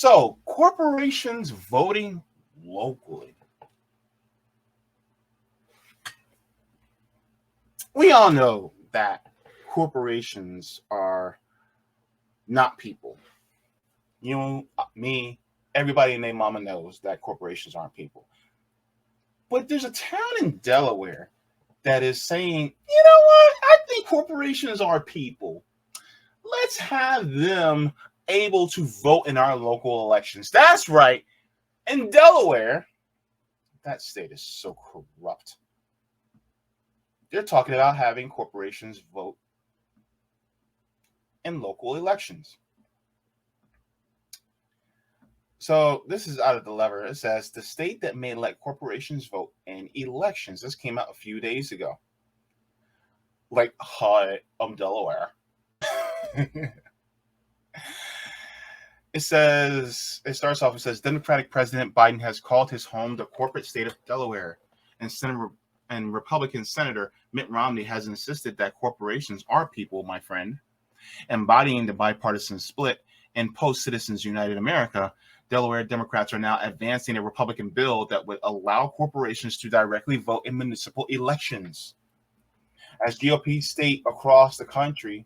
So, corporations voting locally. We all know that corporations are not people. You, me, everybody and their mama knows that corporations aren't people. But there's a town in Delaware that is saying, you know what? I think corporations are people. Let's have them able to vote in our local elections. That's right. In Delaware, that state is so corrupt. They're talking about having corporations vote in local elections. So this is out of Delaware. It says the state that may let corporations vote in elections. This came out a few days ago. Like, hi, I'm Delaware. It starts off, it says, Democratic President Biden has called his home the corporate state of Delaware. And Republican Senator Mitt Romney has insisted that corporations are people, my friend. Embodying the bipartisan split in post-Citizens United America, Delaware Democrats are now advancing a Republican bill that would allow corporations to directly vote in municipal elections. As GOP state across the country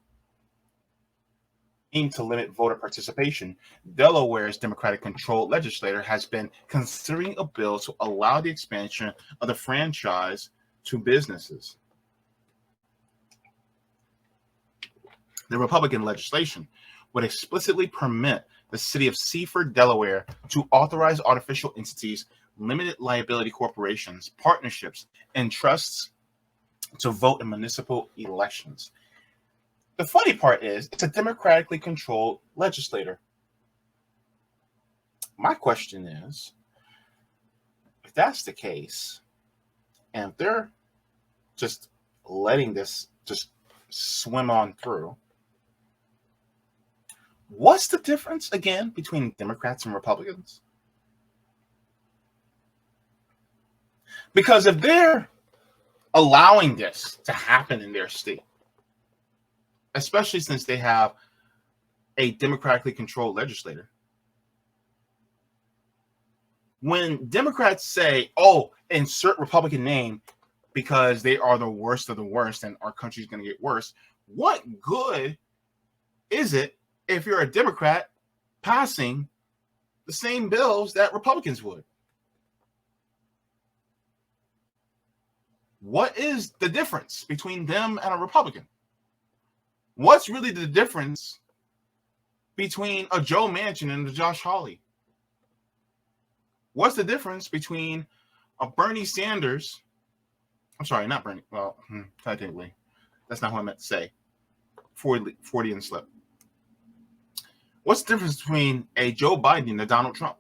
aim to limit voter participation, Delaware's Democratic-controlled legislature has been considering a bill to allow the expansion of the franchise to businesses. The Republican legislation would explicitly permit the city of Seaford, Delaware, to authorize artificial entities, limited liability corporations, partnerships, and trusts to vote in municipal elections. The funny part is, it's a democratically controlled legislator. My question is, if that's the case, and if they're just letting this just swim on through, what's the difference, again, between Democrats and Republicans? Because if they're allowing this to happen in their state, especially since they have a democratically controlled legislator, when Democrats say, oh, insert Republican name because they are the worst of the worst and our country's going to get worse, what good is it if you're a Democrat passing the same bills that Republicans would? What is the difference between them and a Republican? What's really the difference between a Joe Manchin and a Josh Hawley? What's the difference between a Bernie Sanders? I'm sorry, not Bernie. Well, technically, that's not what I meant to say. 40 and slip. What's the difference between a Joe Biden and a Donald Trump?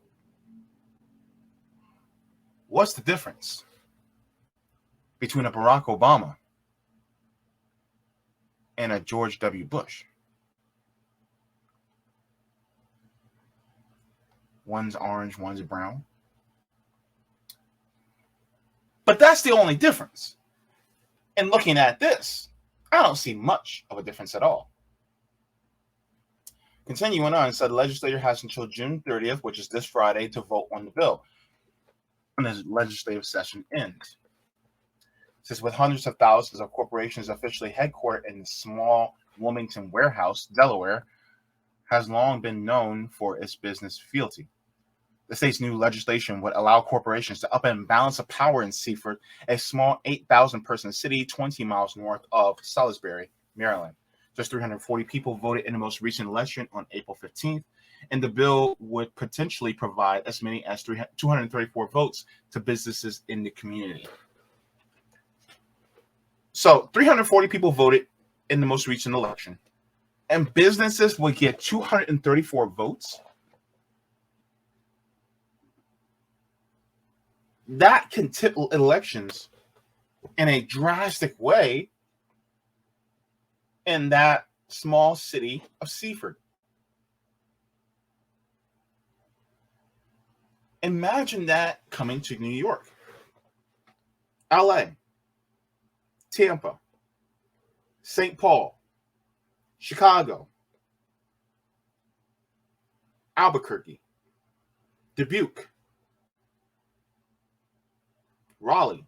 What's the difference between a Barack Obama and a George W. Bush? One's orange, one's brown. But that's the only difference. And looking at this, I don't see much of a difference at all. Continuing on, said the legislature has until June 30th, which is this Friday, to vote on the bill when the legislative session ends. It says with hundreds of thousands of corporations officially headquartered in the small Wilmington warehouse, Delaware has long been known for its business fealty. The state's new legislation would allow corporations to up and balance the power in Seaford, a small 8,000-person city 20 miles north of Salisbury, Maryland. Just 340 people voted in the most recent election on April 15th, and the bill would potentially provide as many as 234 votes to businesses in the community. So 340 people voted in the most recent election, and businesses would get 234 votes. That can tip elections in a drastic way in that small city of Seaford. Imagine that coming to New York, LA, Tampa, St. Paul, Chicago, Albuquerque, Dubuque, Raleigh.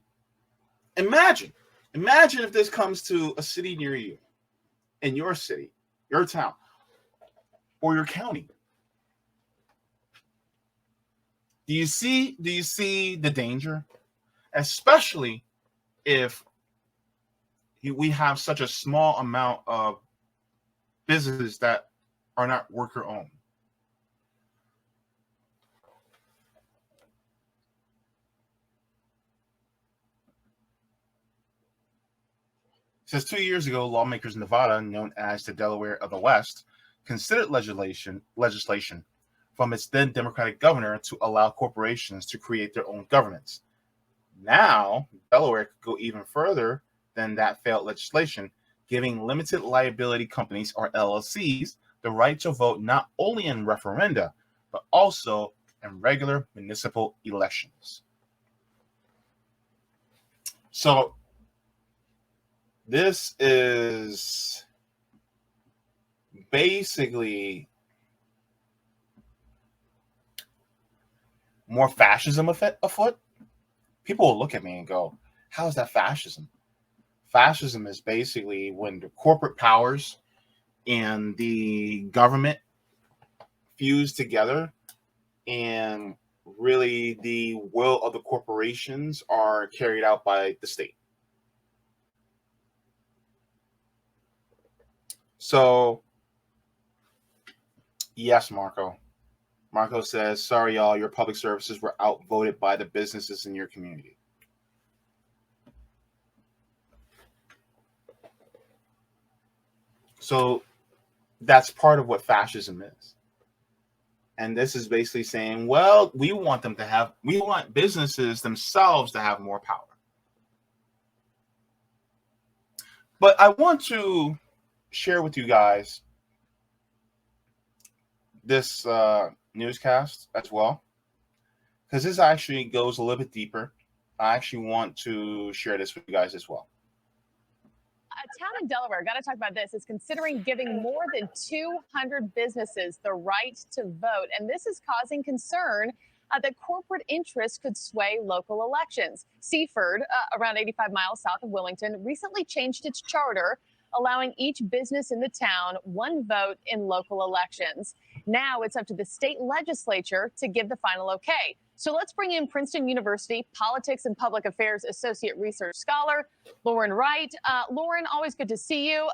Imagine if this comes to a city near you, in your city, your town, or your county. Do you see the danger? Especially if we have such a small amount of businesses that are not worker owned. Since 2 years ago, lawmakers in Nevada, known as the Delaware of the West, considered legislation from its then Democratic governor to allow corporations to create their own governments. Now, Delaware could go even further than that failed legislation, giving limited liability companies, or LLCs, the right to vote not only in referenda, but also in regular municipal elections. So, this is basically more fascism afoot. People will look at me and go, how is that fascism? Fascism is basically when the corporate powers and the government fuse together, and really the will of the corporations are carried out by the state. So, yes, Marco. Marco says, sorry, y'all, your public services were outvoted by the businesses in your community. So that's part of what fascism is. And this is basically saying, well, we want businesses themselves to have more power. But I want to share with you guys this newscast as well, because this actually goes a little bit deeper. I actually want to share this with you guys as well. A town in Delaware, got to talk about this, is considering giving more than 200 businesses the right to vote. And this is causing concern that corporate interests could sway local elections. Seaford, around 85 miles south of Wilmington, recently changed its charter, allowing each business in the town one vote in local elections. Now it's up to the state legislature to give the final okay. So let's bring in Princeton University Politics and Public Affairs Associate Research Scholar, Lauren Wright. Lauren, always good to see you.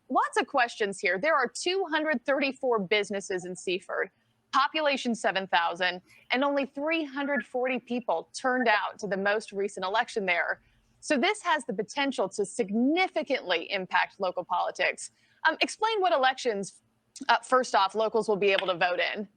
Lots of questions here. There are 234 businesses in Seaford, population 7,000, and only 340 people turned out to the most recent election there. So this has the potential to significantly impact local politics. Explain what elections, first off, locals will be able to vote in.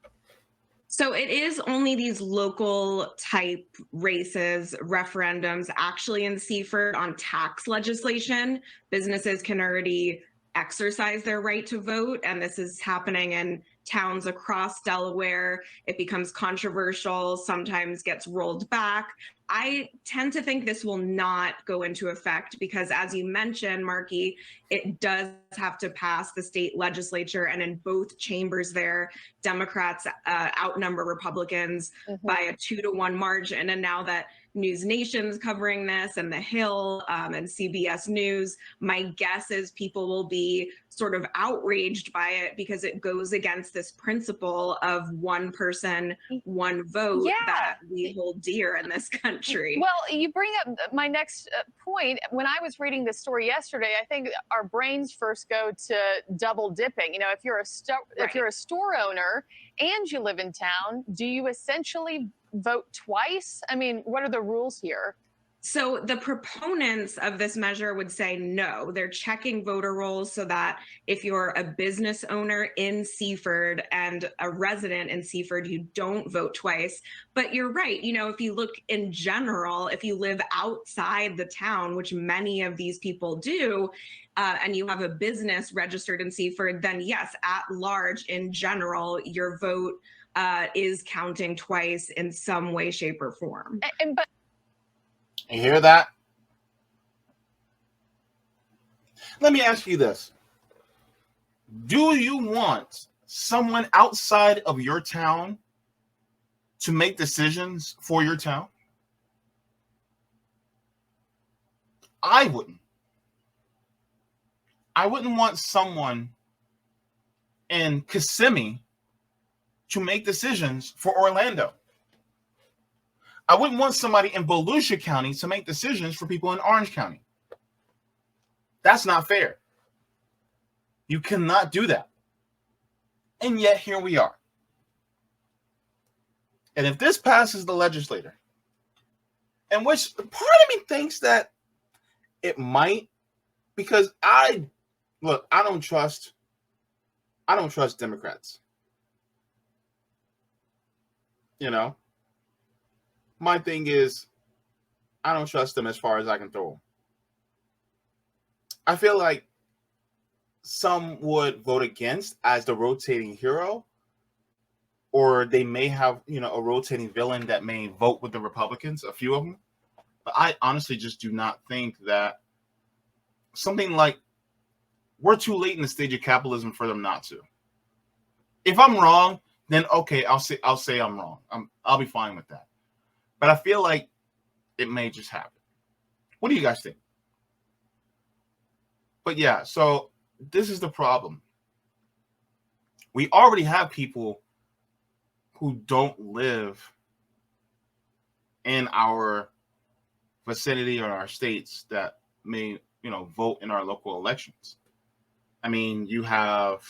So it is only these local type races, referendums, actually in Seaford on tax legislation. Businesses can already exercise their right to vote, and this is happening in towns across Delaware. It becomes controversial, sometimes gets rolled back. I tend to think this will not go into effect because, as you mentioned, Marky, it does have to pass the state legislature, and in both chambers there, Democrats outnumber Republicans by a 2-to-1 margin. And now that News Nation's covering this, and The Hill and CBS News, my guess is people will be sort of outraged by it because it goes against this principle of one person, one vote that we hold dear in this country. Well, you bring up my next point. When I was reading this story yesterday, I think our brains first go to double dipping. You know, if you're a store owner and you live in town, do you essentially vote twice? I mean, what are the rules here? So the proponents of this measure would say no. They're checking voter rolls so that if you're a business owner in Seaford and a resident in Seaford, you don't vote twice. But you're right. You know, if you look in general, if you live outside the town, which many of these people do, and you have a business registered in Seaford, then yes, at large, in general, your vote is counting twice in some way, shape, or form. But you hear that? Let me ask you this. Do you want someone outside of your town to make decisions for your town? I wouldn't. I wouldn't want someone in Kissimmee to make decisions for Orlando. I wouldn't want somebody in Volusia County to make decisions for people in Orange County. That's not fair. You cannot do that. And yet here we are. And if this passes the legislature, and which part of me thinks that it might, because I don't trust Democrats. You know, my thing is, I don't trust them as far as I can throw them. I feel like some would vote against as the rotating hero, or they may have, a rotating villain that may vote with the Republicans, a few of them. But I honestly just do not think that something like, we're too late in the stage of capitalism for them not to. If I'm wrong, then okay, I'll say I'm wrong. I'll be fine with that. But I feel like it may just happen. What do you guys think? But yeah, so this is the problem. We already have people who don't live in our vicinity or our states that may, vote in our local elections. I mean, you have,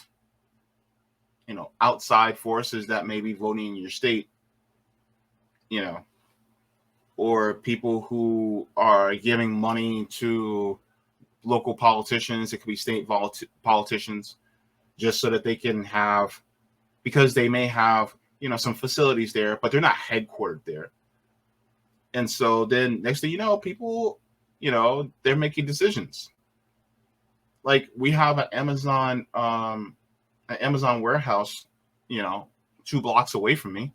outside forces that may be voting in your state, or people who are giving money to local politicians. It could be state politicians, just so that they can have, because they may have, some facilities there, but they're not headquartered there. And so then next thing you know, people, they're making decisions. Like we have an Amazon warehouse, 2 blocks away from me.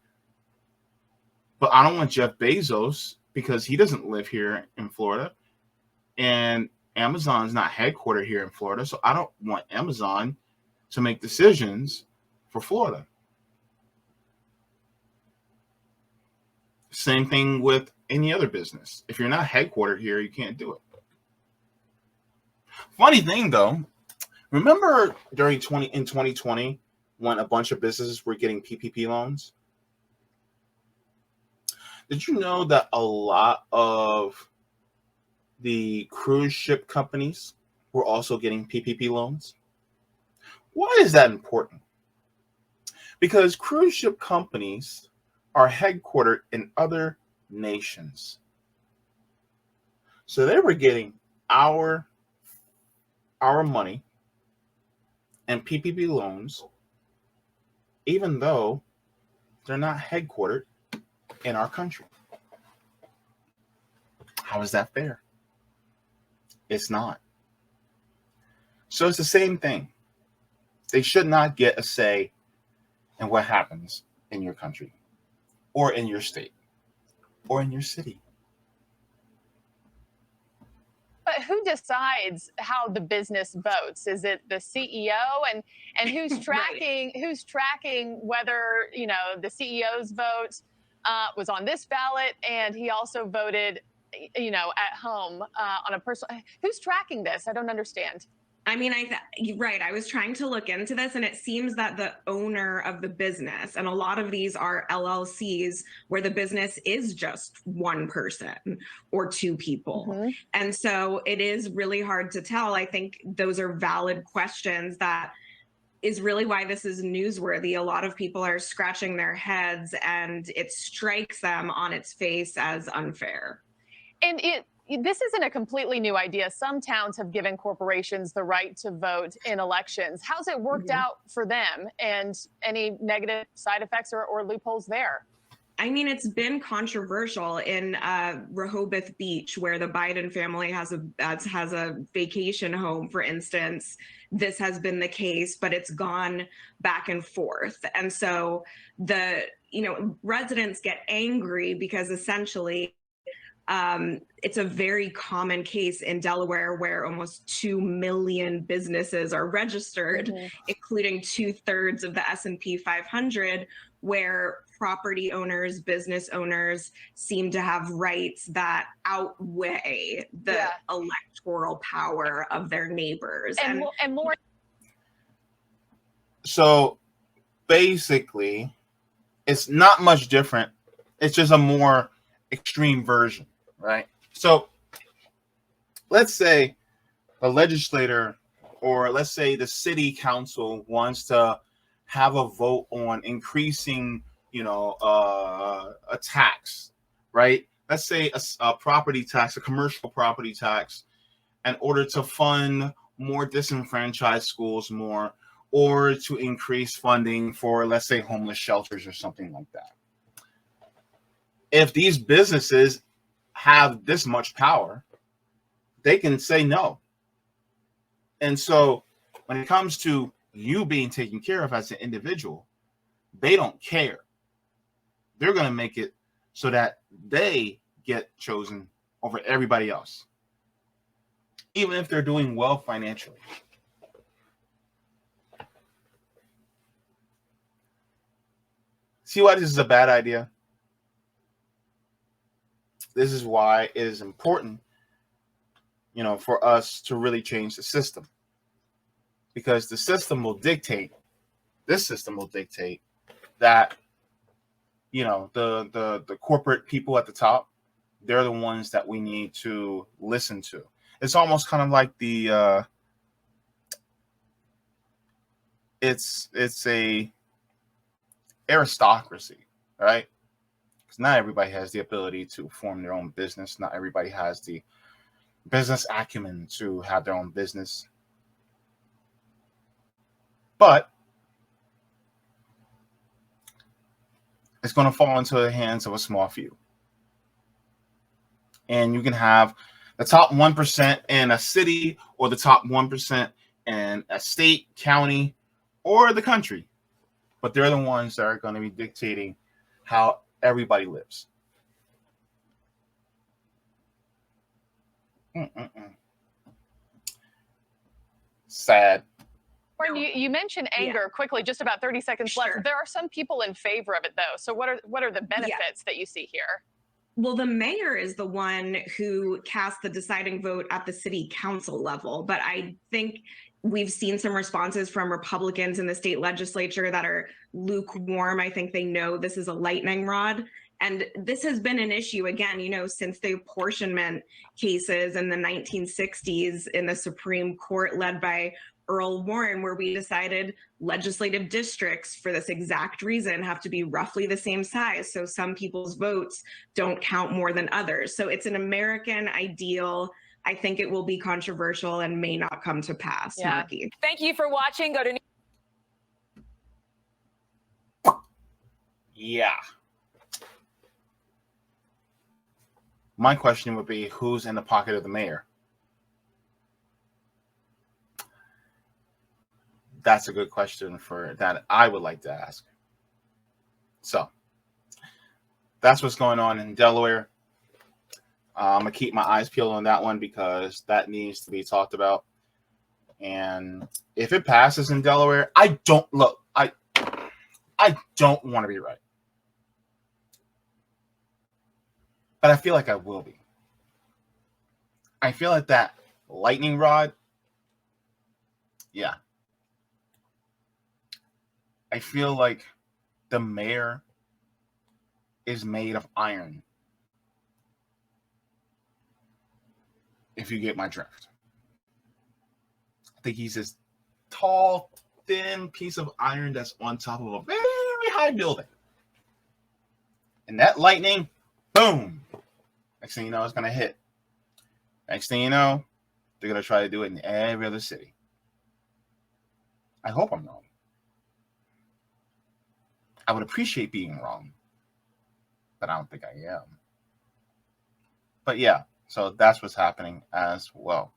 But I don't want Jeff Bezos because he doesn't live here in Florida. And Amazon's not headquartered here in Florida. So I don't want Amazon to make decisions for Florida. Same thing with any other business. If you're not headquartered here, you can't do it. Funny thing though, remember in 2020 when a bunch of businesses were getting PPP loans? Did you know that a lot of the cruise ship companies were also getting PPP loans? Why is that important? Because cruise ship companies are headquartered in other nations. So they were getting our money and PPP loans, even though they're not headquartered in our country. How is that fair? It's not. So it's the same thing. They should not get a say in what happens in your country, or in your state, or in your city. But who decides how the business votes? Is it the CEO? And who's tracking Right. who's tracking whether the CEO's vote was on this ballot and he also voted at home on a personal? Who's tracking this? I don't understand. I mean, you're right. I was trying to look into this, and it seems that the owner of the business, and a lot of these are LLCs where the business is just one person or 2 people. Mm-hmm. And so it is really hard to tell. I think those are valid questions that is really why this is newsworthy. A lot of people are scratching their heads, and it strikes them on its face as unfair. And this isn't a completely new idea. Some towns have given corporations the right to vote in elections. How's it worked out for them? And any negative side effects or loopholes there? I mean, it's been controversial in Rehoboth Beach, where the Biden family has a vacation home, for instance. This has been the case, but it's gone back and forth. And so residents get angry because essentially it's a very common case in Delaware where almost 2 million businesses are registered, including 2/3 of the S&P 500, where property owners, business owners seem to have rights that outweigh the electoral power of their neighbors. And more. So basically, it's not much different. It's just a more extreme version, right? So let's say the legislator, or let's say the city council, wants to have a vote on increasing, a tax, right? Let's say a property tax, a commercial property tax, in order to fund more disenfranchised schools more, or to increase funding for, let's say, homeless shelters or something like that. If these businesses have this much power, they can say no. And so when it comes to you being taken care of as an individual, they don't care. They're going to make it so that they get chosen over everybody else, even if they're doing well financially. See why this is a bad idea? This is why it is important, for us to really change the system. Because this system will dictate that, the corporate people at the top, they're the ones that we need to listen to. It's almost kind of like it's a aristocracy, right? Because not everybody has the ability to form their own business. Not everybody has the business acumen to have their own business. But it's going to fall into the hands of a small few. And you can have the top 1% in a city, or the top 1% in a state, county, or the country. But they're the ones that are going to be dictating how everybody lives. Sad. You mentioned anger quickly, just about 30 seconds left. There are some people in favor of it, though. So what are the benefits that you see here? Well, the mayor is the one who cast the deciding vote at the city council level. But I think we've seen some responses from Republicans in the state legislature that are lukewarm. I think they know this is a lightning rod. And this has been an issue, again, since the apportionment cases in the 1960s in the Supreme Court led by Earl Warren, where we decided legislative districts for this exact reason have to be roughly the same size. So some people's votes don't count more than others. So it's an American ideal. I think it will be controversial and may not come to pass. Marky. Thank you for watching. Go to My question would be, who's in the pocket of the mayor? That's a good question that I would like to ask. So that's what's going on in Delaware. I'm going to keep my eyes peeled on that one because that needs to be talked about. And if it passes in Delaware, I don't want to be right. But I feel like I will be. I feel like that lightning rod, I feel like the mayor is made of iron. If you get my drift. I think he's this tall, thin piece of iron that's on top of a very high building. And that lightning, boom. Next thing you know, it's going to hit. Next thing you know, they're going to try to do it in every other city. I hope I'm wrong. I would appreciate being wrong, but I don't think I am. But yeah, so that's what's happening as well.